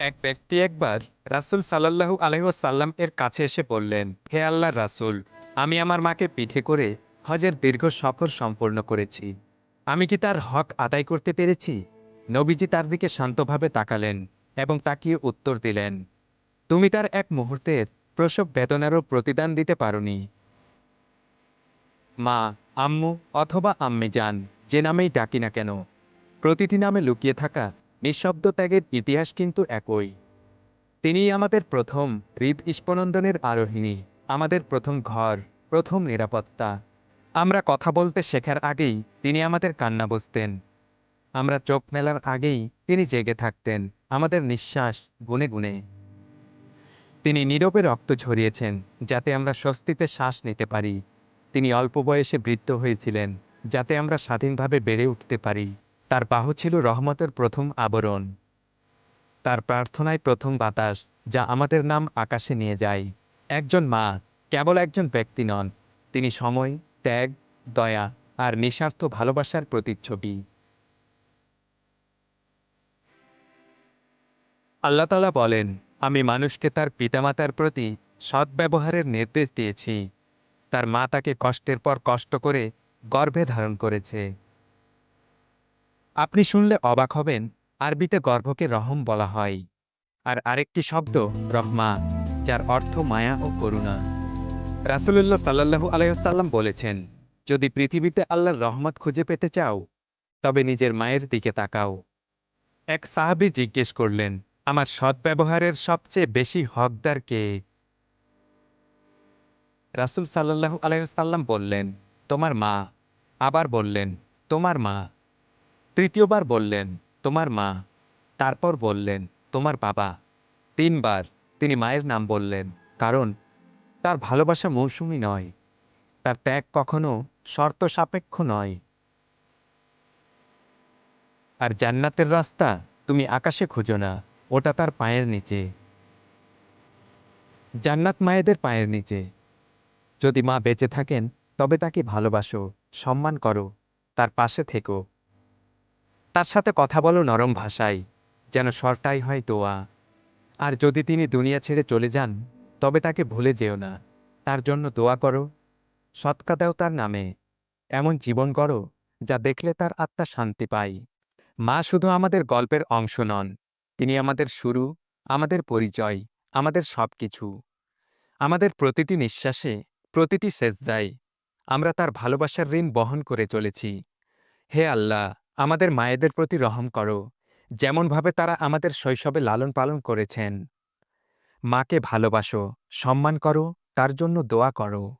এক ব্যক্তি একবার রাসূল সাল্লাল্লাহু আলাইহি ওয়াসাল্লাম এর কাছে এসে বললেন, হে আল্লাহর রাসূল, আমি আমার মাকে পিঠে করে হজের দীর্ঘ সফর সম্পূর্ণ করেছি। আমি কি তার হক আদায় করতে পেরেছি? নবীজি তার দিকে শান্তভাবে তাকালেন এবং তাকিয়ে উত্তর দিলেন, তুমি তার এক মুহূর্তের প্রসব বেদনারও প্রতিদান দিতে পারোনি। মা, আম্মু অথবা আম্মি যান, যে নামেই ডাকি না কেন, প্রতিটি নামে লুকিয়ে থাকা নিঃশব্দ ত্যাগের ইতিহাস কিন্তু একই। তিনিই আমাদের প্রথম হৃদ-স্পন্দনের আরোহিণী, আমাদের প্রথম ঘর, প্রথম নিরাপত্তা। আমরা কথা বলতে শেখার আগেই তিনি আমাদের কান্না বুঝতেন। আমরা চোখ মেলার আগেই তিনি জেগে থাকতেন, আমাদের নিঃশ্বাস গুনে গুনে। তিনি নীরবে রক্ত ঝরিয়েছেন, যাতে আমরা স্বস্তিতে শ্বাস নিতে পারি। তিনি অল্প বয়সে বৃদ্ধ হয়েছিলেন, যাতে আমরা স্বাধীনভাবে বেড়ে উঠতে পারি। তার বাহু ছিল রহমতের প্রথম আবরণ, তার প্রার্থনায় প্রথম বাতাস, যা আমাদের নাম আকাশে নিয়ে যায়। একজন মা কেবল একজন ব্যক্তি নন, তিনি সময়, ত্যাগ, দয়া আর নিঃস্বার্থ ভালোবাসার প্রতিচ্ছবি। আল্লাহ তাআলা বলেন, আমি মানুষকে তার পিতামাতার প্রতি সদ্ব্যবহারের নির্দেশ দিয়েছি। তার মা তাকে কষ্টের পর কষ্ট করে গর্ভে ধারণ করেছে। আপনি শুনলে অবাক হবেন, আরবিতে গর্ভকে রহম বলা হয়। আর আরেকটি শব্দ রহমা, যার অর্থ মায়া ও করুণা। রাসূলুল্লাহ সাল্লাল্লাহু আলাইহি ওয়াসাল্লাম বলেছেন, যদি পৃথিবীতে আল্লাহর রহমত খুঁজে পেতে চাও, তবে নিজের মায়ের দিকে তাকাও। এক সাহাবী জিজ্ঞেস করলেন, আমার সদ্ব্যবহারের সবচেয়ে বেশি হকদার কে? রাসূল সাল্লাল্লাহু আলাইহি ওয়াসাল্লাম বললেন, তোমার মা। আবার বললেন, তোমার মা। তৃতীয়বার বললেন, তোমার মা। তারপর বললেন, তোমার বাবা। ৩ বার তিনি মায়ের নাম বললেন, কারণ তার ভালোবাসা মৌসুমী নয়, তার ত্যাগ কখনো শর্ত সাপেক্ষ নয়। আর জান্নাতের রাস্তা তুমি আকাশে খুঁজো না, ওটা তার পায়ের নিচে। জান্নাত মায়েদের পায়ের নিচে। যদি মা বেঁচে থাকেন, তবে তাকে ভালোবাসো, সম্মান করো, তার পাশে থেকো। তার সাথে কথা বলো নরম ভাষায়, যেন স্বরটাই হয় দোয়া। আর যদি তিনি দুনিয়া ছেড়ে চলে যান, তবে তাকে ভুলে যেও না। তার জন্য দোয়া করো, সৎকা দাও তার নামে। এমন জীবন গড়ো, যা দেখলে তার আত্মা শান্তি পায়। মা শুধু আমাদের গল্পের অংশ নন, তিনি আমাদের শুরু, আমাদের পরিচয়, আমাদের সবকিছু। আমাদের প্রতিটি নিঃশ্বাসে, প্রতিটি সেজদায় আমরা তার ভালোবাসার ঋণ বহন করে চলেছি। হে আল্লাহ, আমাদের মায়েদের প্রতি রহম করো, যেমনভাবে তারা আমাদের শৈশবে লালন পালন করেছেন। মাকে ভালোবাসো, সম্মান করো, তার জন্য দোয়া করো।